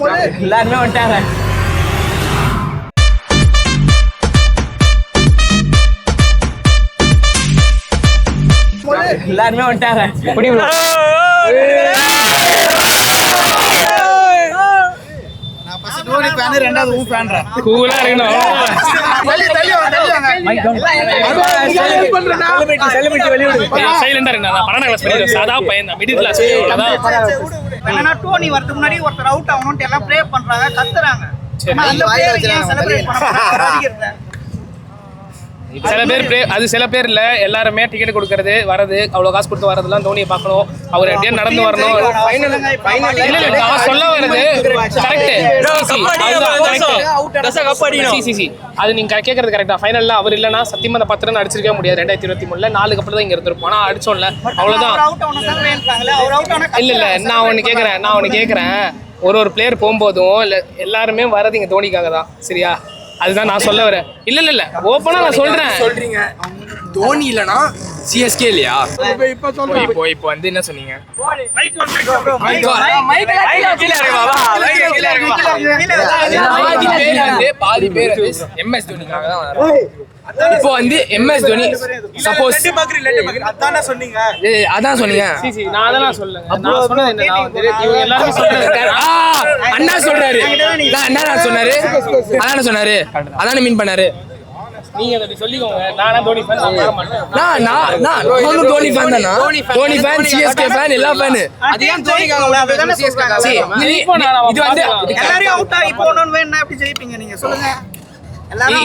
எல்லாருமே வந்துட்டாங்க. எல்லாருமே வந்துட்டாங்க. தோனி ஃபேன், ரெண்டாவது ஊ ஃபேன்ரா. கூலா இருக்கணும். செலிபிரிட்டி வெளியிடு. சைலண்டா இருங்க. நான் 12 கிளாஸ் படிக்கிறேன். சாதா பையன் தான். Middle class. என்னன்னா டோனி வரதுக்கு முன்னாடி ஒருத்தர் அவுட் ஆகணும்னு எல்லாம் ப்ரே பண்றாங்க, கத்துறாங்க. அந்த பிளேயர் ஏன் செலிப்ரேட் பண்ணாம சில பேர் இல்ல, எல்லாருமே டிக்கெட் கொடுக்கறது வரது, அவ்வளவு காசு கொடுத்து வரதெல்லாம் தோனியை பார்க்கணும். அவர் எப்படியே நடந்து வரணும். நான் சொல்ல வருது அது நீங்க கேட்கறது கரெக்டா. ஃபைனல்ல அவர் இல்லைன்னா சத்தியமா அந்த 10 ரன் அடிச்சிருக்கவே முடியாது. 2023 4 அப்புறம் தான் இங்க இருந்திருப்போம். ஆனா அடிச்சோம்ல, அவ்வளவுதான். இல்ல நான் ஒன்னு கேட்கறேன். ஒரு பிளேயர் போகும்போதும் இல்ல எல்லாருமே வரது இங்க தோனிக்காக தான். சரியா? அதுதான் நான் சொல்ல வரேன். இல்ல ஓப்பனா நான் சொல்றீங்க தோனி இல்லனா சிஎஸ்கே இல்லையா? இப்போ வந்து என்ன சொன்னீங்க? பாதி பேர் எம்எஸ் தோனிக்காக தான் வராங்க. இப்போ வந்து எம்எஸ் தோனி சப்போஸ் அதானே சொன்னீங்க. அதான் சொன்னீங்க. நான் அதெல்லாம் சொல்லுங்க. நான் சொன்னது என்ன, நான் வந்து இவங்க எல்லாரும் சொல்றது அண்ணா சொல்றாரு. அண்ணா சொன்னாரு. அதானே சொன்னாரு. அதானே மீன் பண்ணாரு. நீங்க அதை சொல்லிக்கோங்க. நானா தோனி ஃபேன், நான் வர மாட்டேன். நான் தோனி ஃபேன் தானா? தோனி ஃபேன், சிஎஸ்கே ஃபேன், எல்லா ஃபேன். அது ஏன் தோனிக்காக அப்படிதானே சொல்றாங்க. இது வந்து எல்லாரும் அவுட் ஆகி போறோம்னு வேணா எப்படி ஜெயிப்பீங்க நீங்க சொல்லுங்க.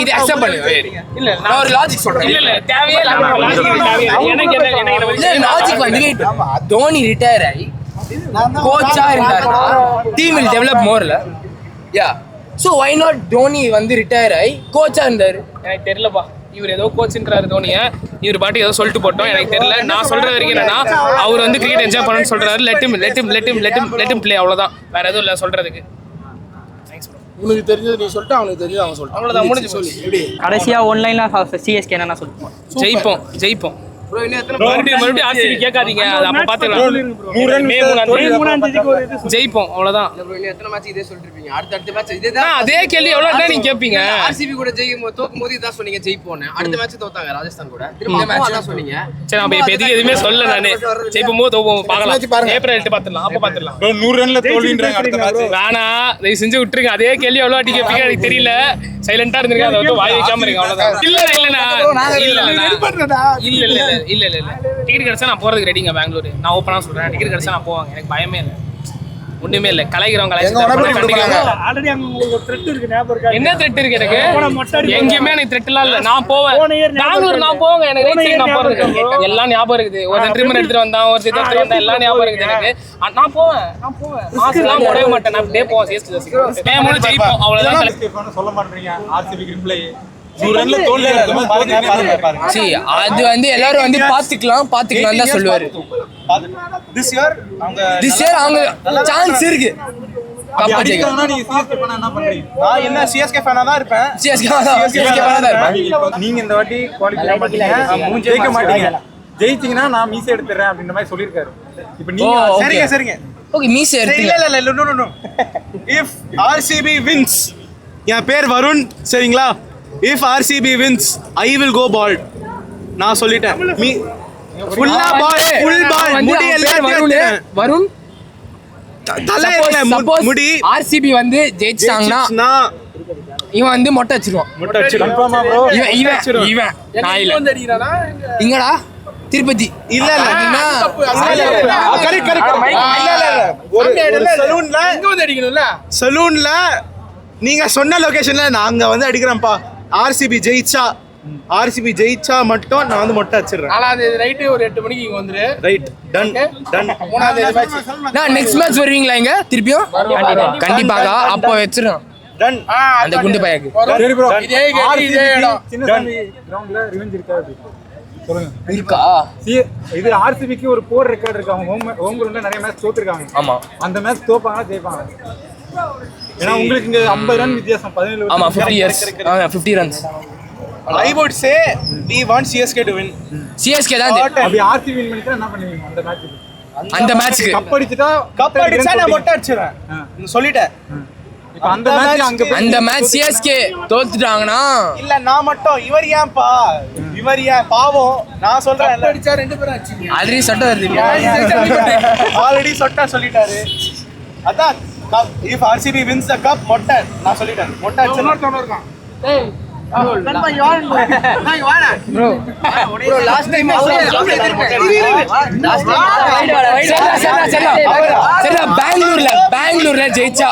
இது அக்செப்ட் பண்ணுங்க. இல்ல நான் ஒரு லாஜிக் சொல்றேன். இல்ல தேவையே இல்ல. எனக்கு லாஜிக் வந்து தோனி ரிட்டையர் ஆகி கோச்சா இருந்தாருன்னா டீம் வில் டெவலப் மோர்ல. Yeah, so why not Dhoni வந்து ரிட்டையர் ஆகி கோச்சா இருந்தாரு? எனக்கு தெரியலப்பா. இவர் ஏதோ கோச்ன்றாரு தோனியை. இவர் பாட்டு ஏதோ சொல்லிட்டு போட்டோம். எனக்கு தெரியல. நான் சொல்ற வரைக்கும் என்னன்னா, அவர் வந்து கிரிக்கெட் என்ஜாய் பண்ணணும்னு சொல்றாரு. லெட் ஹிம் ப்ளே, அவ்வளவுதான். வேற எதுவும் இல்ல சொல்றதுக்கு. உனக்கு தெரிஞ்சது நீ சொல்லிட்டு, அவனுக்கு தெரிஞ்சது அவன் சொல்லிட்டு, அவ்வளவுதான், முடிஞ்சு போச்சு. கடைசியா ஒன்லைன்ல சிஎஸ்கே என்னன்னா சொல்லுவோம். ஜெயிப்போம். மறுபடியும் ஆர்சிபி கேட்காதீங்க. அது அப்ப பாத்துக்கலாம். ஜெயிப்போம், அவ்வளவுதான். எத்தனை மேட்ச் இதே சொல்லிட்டு இருப்பீங்க. அடுத்த மேட்ச் இதேதான். அதே கேள்வி எவ்வளவு தான் நீங்க கேட்பீங்க. ஆர்சிபி கூட தோக்கும் போது இதான் சொன்னீங்க ஜெயிப்போம். அடுத்த மேட்ச் தோத்தாங்க ராஜஸ்தான் கூட. திரும்ப மேட்ச் தான் சொன்னீங்க. சரி, நம்ம இப்ப எதுவுமே சொல்ல. நானு ஜெயிப்போம் போது தோப்போம் பார்க்கலாம். ஏப்ரல் 8 பாத்துடலாம். அப்ப பாத்துடலாம். 100 ரன்ல தோல்வின்றாங்க அடுத்த மேட்ச். வேணா, தயவு செஞ்சு விட்டுருங்க. அதே கேள்வி எவ்வளவு வாட்டி கேட்பீங்க எனக்கு தெரியல. சைலண்டா இருந்திருக்கேன். அதை வந்து வாய் வைக்காம இருக்கேன், அவ்வளவுதான். இல்ல டிக்கெட் கிடைச்சா நான் போறதுக்கு ரெடிங்க. பெங்களூர் நான் ஓப்பனா சொல்றேன். டிக்கெட் கிடைச்சா நான் போவாங்க. எனக்கு பயமே இல்லை, ஒண்ணுமே இல்லை. கலைக்கிறவங்க என்ன த்ரெட் இருக்கு எனக்கு? எங்கேயுமே எனக்கு த்ரெட் எல்லாம் இல்ல. நான் போவேன் பெங்களூர். நான் போவேங்க. எனக்கு நான் போறதுக்கு எல்லாம் ஞாபகம் இருக்குது. ஒரு ட்ரிம்மர் எடுத்துட்டு வந்தான், ஒரு எடுத்துட்டு வந்தான், எல்லாம் ஞாபகம் இருக்குது எனக்கு. நான் போவேன். மாசெல்லாம் போடவே மாட்டேன். நான் அப்படியே போவேன். ஜெயிப்போம், அவ்வளவுதான். சொல்ல மாட்டீங்க ஆர்சிபி ரிப்ளை அது வந்து எல்லாரும் வந்து பாத்துக்கலாம் தான் சொல்லுவாரு. This year அவங்க சான்ஸ் இருக்கு. நான் என்ன சிஎஸ்கே ஃபேனா தான் இருப்பேன். நீங்க இந்த வாட்டி குவாலிஃபை பண்ணீங்க, ஜெயிக்க மாட்டீங்க. ஜெயிச்சீங்கன்னா நான் மீசை எடுத்துறேன் அப்படின்ற மாதிரி சொல்லிருக்காரு. இப்போ நீங்க சரிங்க ஓகே மீசை எடுத்து. இல்ல நோ. If RCB wins, என் பேர் வருண், சரிங்களா? If RCB wins, I will go bald. நான் சொல்லிட்டேன். full ball முடி எல்லாம் வருண் முடி. RCB வந்து ஜெயிச்சாங்கன்னா இவன் வந்து மொட்டை வச்சிருவான். கன்ஃபார்மா ப்ரோ? இவன் நான் இல்ல. இங்கடா திருப்பதி இல்ல சலூன்ல நீங்க சொன்ன லொகேஷன்ல நாங்க வந்து அடிக்கிறோம்ப்பா. ஆர்சிபி ஜெயிச்சா மட்டும் நான் வந்து மொட்டை வச்சிடுறேன். நாலாவது நைட்டு ஒரு 8 மணிக்கு இங்க வந்துரு. Right, done. மூணாவது மேட்ச் நான் நெக்ஸ்ட் மேட்ச் வருவீங்களா இங்க திருப்பியும்? கண்டிப்பாக அப்போ வச்சிரோம். டன். அந்த குண்டு பையக்கு. சரி ப்ரோ. இதே இடம் சின்னசாமி கிரவுண்ட்ல ரிவெஞ்ச் இருக்கா அப்படி சொல்லுங்க. இருக்கா? இது ஆர்சிபிக்கு ஒரு போர் ரெக்கார்ட் இருக்கு. அவங்க ஹோம் கிரவுண்ட்ல நிறைய மேட்ச் தோத்துருக்காங்க. ஆமா. அந்த மேட்ச் தோப்பாங்க ஜெயிப்பாங்க. ஏன்னா உங்களுக்கு இங்க 50 ரன் வித்தியாசம் 17. ஆமா 50 years. 50 runs. I would say we want CSK to win. CSK தான். அப்படி RCB வின் பண்ணிட்டா என்ன பண்ணுவீங்க அந்த மேட்ச்க்கு? அந்த மேட்ச்க்கு கப் அடிச்சா நான் மொட்டை அடிச்சிடுறேன். சொல்லிட்டேன். இப்ப அந்த மேட்ச் அங்க போய் அந்த மேட்ச் சிஎஸ்கே தோத்துட்டாங்கன்னா இல்ல நான் மட்டும் இவர் ஏன்பா இவர் ஏன் பாவம் நான் சொல்றேன் ஆல்ரெடி சட்டம் வருது ஆல்ரெடி சொட்டா சொல்லிட்டாரு. அதான் if RCB wins the cup மொட்டை நான் சொல்லிட்டேன். மொட்டை அடிச்சு பெங்களூர்ல ஜெயிச்சா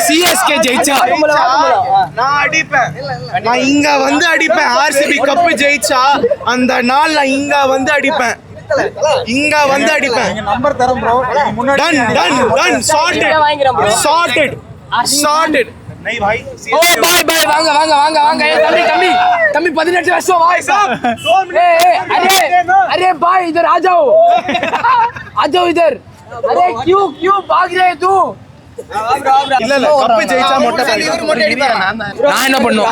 சிஎஸ்கே ஜெயிச்சா நான் அடிப்பேன். நான் இங்க வந்து அடிப்பேன். ஆர்சிபி கப் ஜெயிச்சா அந்த நாள் நான் இங்க வந்து அடிப்பேன். இங்க வந்து அடிப்பேன். நீங்க நம்பர் தரம் ப்ரோ. முன்னாடி டன் சார்ட்டட் नहीं भाई ஓ பாய் பாய் வாங்க வாங்க வாங்க வாங்க ஏய் தம்பி 18 வருஷம் भाई साहब अरे भाई इधर आ जाओ इधर अरे क्यों भाग रहे तू இல்ல கப் ஜெயிச்சா மொட்டை நான் என்ன பண்ணுவேன்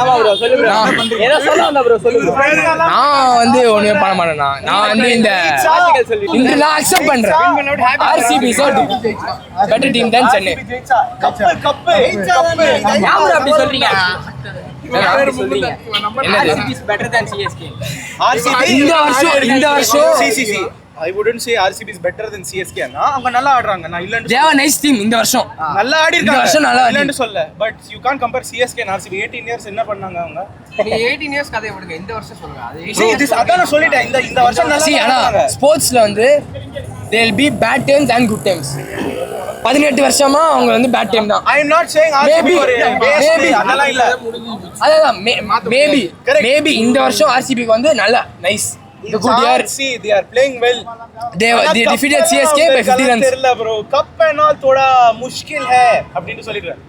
நான் வந்து ஒண்ணுமே பண்ண மாட்டேனா நான் வந்து இந்த நான் அக்செப்ட் பண்றேன் ஆர்சிபி சோ பெட்டர் டீம் தான் சென்னை கப் யார் அப்படி சொல்றீங்க RCB is better than CSK. இந்த வருஷம் CCC I wouldn't say RCB is better than CSK னா அவங்க நல்லா ஆடுறாங்க. நான் இல்லன்னு they have a nice team இந்த வருஷம் நல்லா ஆடி இருக்காங்க. இந்த வருஷம் நல்லா இல்லன்னு சொல்ல but you can't compare CSK and RCB 18 years என்ன பண்ணாங்க அவங்க. நீ 18 years கதைய விடுங்க இந்த வருஷம் சொல்லுங்க. இது அதான் நான் சொல்லிட்டேன். இந்த வருஷம் நல்லா ஆடுறாங்க. ஸ்போர்ட்ஸ்ல வந்து there will be bad times and good times 18 வருஷமா அவங்க வந்து பேட் டைம் தான். I am not saying RCB maybe அதெல்லாம் இல்ல. அதான் மேபி இந்த வருஷம் ஆர்சிபிக்கு வந்து நல்ல nice the good year. See they are playing well. they defeated CSK by 50 runs. தெரியல bro கப் and all थोड़ा मुश्किल है அப்படினு சொல்லிடுறேன்.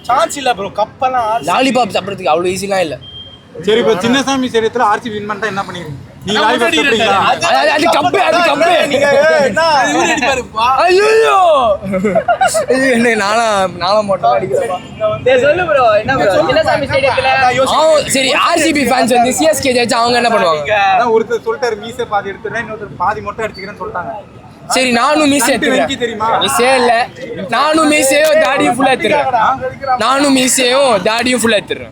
சான்ஸ் இல்ல bro கப் எல்லாம் லாலிபாப் சாப்பிடுறதுக்கு அவ்வளவு ஈஸிலாம் இல்ல. சரி இப்போ சின்னசாமி ஸ்டேடியத்துல ஆர்சிபி வின் பண்ணிட்டா என்ன பண்ணுவீங்க? நீங்க லைவ் சாப்பிடுறீங்களா? அது கப்பு நீங்க என்ன இவரு அடிப்பாருப்பா. ஐயோ என்ன நானா மொட்டை அடிக்கிறப்பா. சொல்லு bro என்ன bro சின்னசாமி ஸ்டேடியத்துல சரி ஆர்சிபி ஃபேன்ஸ் வந்து சிஎஸ்கே ஜெயிச்சா அவங்க என்ன பண்ணுவாங்க? அதான் ஒருத்தர் சொல்லிட்டாரு மீசை பாதி எடுத்துறேன் இன்னொருத்தர் பாதி மொட்டை அடிச்சுக்கிறேன்னு சொல்லிட்டாங்க. சரி நானும் மீசை வெங்கி தெரியுமா? மீசே இல்ல நானும் மீசையும் தாடியும் ஃபுல்லா எடுத்துறேன். நானும் மீசையும் தாடியும் ஃபுல்லா எடுத்துறேன்.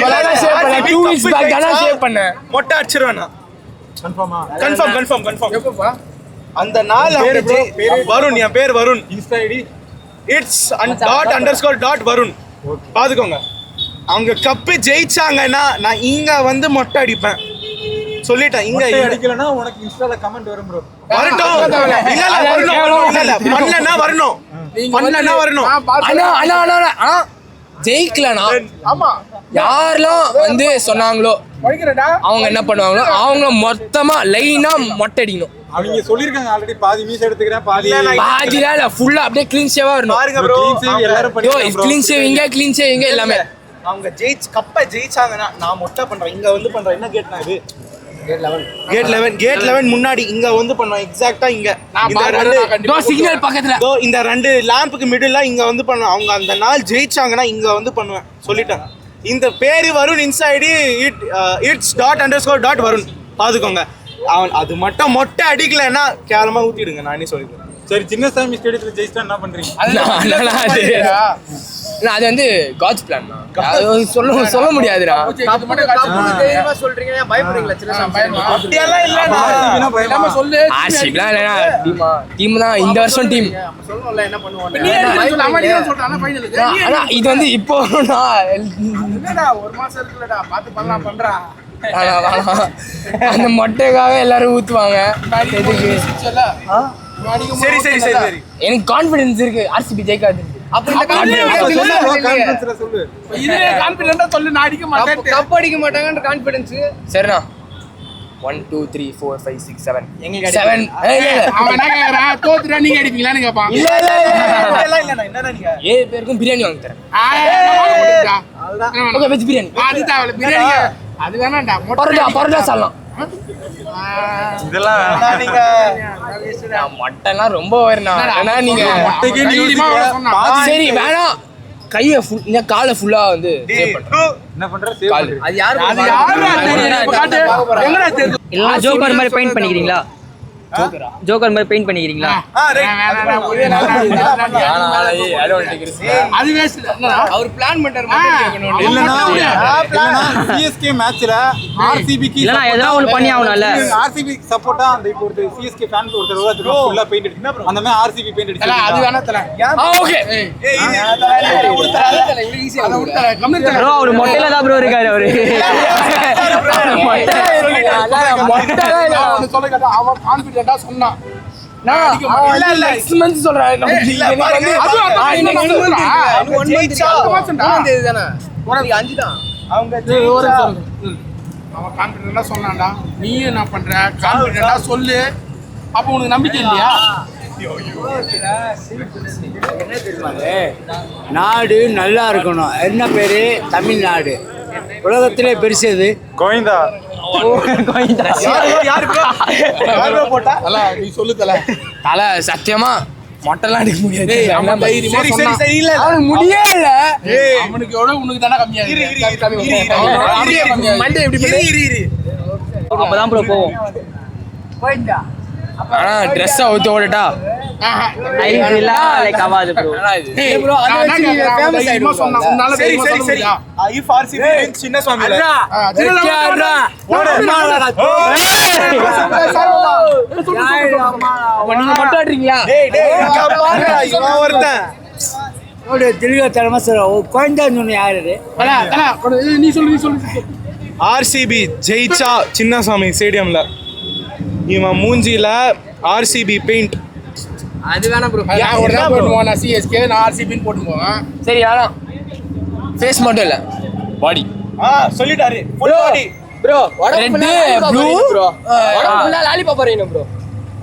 நான் ஷேவ் பண்ணேன் 2 weeks back தான ஷேவ் பண்ணேன். மொட்டை அடிச்சிருவேன் நான். கன்ஃபார்மா? கன்ஃபார்ம் எப்பப்பா? அந்த நாள் வருண் என் பேர் Varun. Insta ID it's ._Varun. பாத்துக்கோங்க. அவங்க கப்பு ஜெயிச்சாங்கன்னா நான் இங்க வந்து மொட்டை அடிப்பேன். சொல்லிட்டேன் இங்க அடிக்கலனா உனக்கு இன்ஸ்டால கமெண்ட் வரும் ப்ரோ. வரட்டும். இல்ல பண்ணலனா வரணும். அண்ணா ஜெயிக்கலனா ஆமா யாரெல்லாம் வந்து சொன்னாங்களோ அவங்க என்ன பண்ணுவாங்களோ அவங்க மொத்தமா லைனா மொட்டை அடிக்கணும். அவங்க சொல்லிருக்காங்க ஆல்ரெடி பாதி மீசை எடுத்துக்கிறேன் பாதில இல்ல ஃபுல்லா அப்படியே க்ளீன் ஷேவா வரணும். பாருங்க ப்ரோ எல்லாரும் பண்ணிடுறாங்க. க்ளீன் ஷேவிங் எல்லாமே. அவங்க கப்பை ஜெயிச்சாங்கன்னா நான் மொட்டை பண்றேன். இங்க வந்து பண்றேன். என்ன கேட்னா இது கேட் 11 முன்னாடி இங்க வந்து பண்ணுவேன். எக்ஸாக்ட்டா இங்க இந்த ரெண்டு சிக்னல் பக்கத்துல இந்த ரெண்டு லாம்புக்கு மிடில்ல இங்க வந்து பண்ணுவேன். அவங்க அந்த நாள் ஜெயிச்சாங்கன்னா இங்க வந்து பண்ணுவேன். சொல்லிட்டேன். இந்த பேரு வருண் இன்சைடு இட்ஸ் ._வருண். பாத்துக்கோங்க. அவன் அது மட்டும் மொட்டை அடிக்கலன்னா கேவலமா ஊத்திடுங்க. நானே சொல்லிடுறேன். சரி சின்னசாமி ஸ்டேடியத்துல ஜெயிச்சா என்ன பண்றீங்க? அது வந்து காட்ஸ் பிளான் தான். சொல்ல முடியாதுடா. சொல்றீங்க பயப்படுறீங்களா சின்னசாமி? அப்படியெல்லாம் இல்ல நம்ம சொல்லு. ஆர்சிபிலாம் இல்லனா டீம் தான் இந்த வருஷம் டீம். சொல்லணும்ல என்ன பண்ணுவாங்க. ஆனா இது வந்து இப்போ நான் என்னடா ஒரு மாசம் இருக்குலடா பாத்து பண்றா. அந்த மொட்டைக்காக எல்லாரும் ஊத்துவாங்க. சரி எனக்கு கான்ஃபிடன்ஸ் இருக்கு ஆர்சிபி ஜெயிக்காது. அப்ப இந்த கான்ஃபரன்ஸ்ல சொல்லு. இதுல கான்ஃபிடென்ட்டா சொல்லு நான் அடிக்க மாட்டேன். கப் அடிக்க மாட்டாங்கன்ற கான்ஃபிடன்ஸ். சரிண்ணா 1 2 3 4 5 6 7 எங்க 7 அவன் என்ன கேக்குறான் தோத்துட்டா நீங்க அடிப்பீங்களான்னு கேட்பான். இல்ல என்னடா நீங்க 7 பேருக்கும் பிரியாணி வாங்கி தரேன். அவ்வளவுதான். Okay veg biryani. அது தேவல பிரியாணி அது வேணாம்டா. பரோட்டா சாப்பிடலாம். இதெல்லாம் நீங்க மட்டன்லாம் ரொம்ப வரணும். ஏன்னா நீங்க மொட்டைக்கே சரி வேணாம் கைய ஃபுல் இந்த காலை ஃபுல்லா வந்து சேவ் பண்ணு. என்ன பண்ற? சேவ் கால் பண்ணு. அது யாரு எங்கடா தெரியும்? இல்ல ஜோக்கர் மாதிரி பெயிண்ட் பண்ணிக்கிறீங்களா? ஜோக்கர் மாதிரி பெயிண்ட் பண்ணிக்கிறீங்களா? அது வேஸ்ட் அவர் பிளான் பண்றாரு இல்லனா சிஎஸ்கே மேட்ச்ல ஆர்சிபிக்கு இல்லனா ஏதாவது ஒன்னு பண்ணி ஆகணும்ல. ஆர்சிபி சப்போர்ட்டா அந்த இப்போ ஒரு சிஎஸ்கே ஃபேன் ஒருத்தர் வருவாரு ஃபுல்லா பெயிண்ட் அடிச்சு அந்த மாதிரி ஆர்சிபி பெயிண்ட் அடிச்சு அது வேணா தல ஓகே ப்ரோ ஒரு மொட்டையில தான் ப்ரோ இருக்காரு அவரு. அவன் கான்பிடென்ட்டா சொன்னான். நீ என்ன பண்ற கான்பிடென்ட்டா சொல்லு. அப்ப உனக்கு நம்பிக்கை இல்லையா? நாடு நல்லா இருக்கணும். என்ன பேரு? தமிழ்நாடு. உலகத்திலே பெருசது கோவிந்தா. நீ சொல்லு தல. தல சத்தியமா மொட்டைலாம் அடிக்க முடியாது. முடியல. அவனுக்கு எவ்வளவு உனக்கு தானே கம்மியா அப்பதான் ப்ரோ போவோம். ஆனா ட்ரெஸ் அவுத்து ஓடட்டா லைக் ஆவாது ப்ரோ. If RCB wins, சின்ன சுவாமில நீங்க மட்டும் ஆடுறீங்களா? திருவிழா கோயந்தான்னு யாரு? நீ சொல்லு RCB ஜெயிச்சா சின்னசாமி ஸ்டேடியம்ல இவன் மூஞ்சில RCB பெயிண்ட். அது வேணாம் ப்ரோ. ஒரு தான் போடுவோம். நான் சிஎஸ்கே நான் ஆர்சிபின்னு போட்டுவோம். சரி வேணாம். ஃபேஸ் மட்டும் இல்ல பாடி. சொல்லிட்டாரு full body bro. Red blue bro. உடம்பு ஃபுல்லா லாலிபாப் வரணும் ப்ரோ.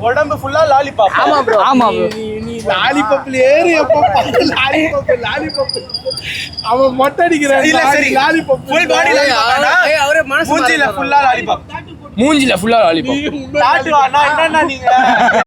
உடம்பு ஃபுல்லா லாலிபாப். ஆமா ப்ரோ. ஆமா ப்ரோ. நீ லாலிபாப்ல ஏறி எப்போ லாலிபாப் அவன் மொட்டை அடிக்கிறான். இல்ல சரி லாலிபாப் full body லாலிபாப். அவரே மனசு மூஞ்சில ஃபுல்லா லாலிபாப். மூஞ்சில ஃபுல்லா லாலிபாப். டாட்டு வானா என்னன்னா நீங்க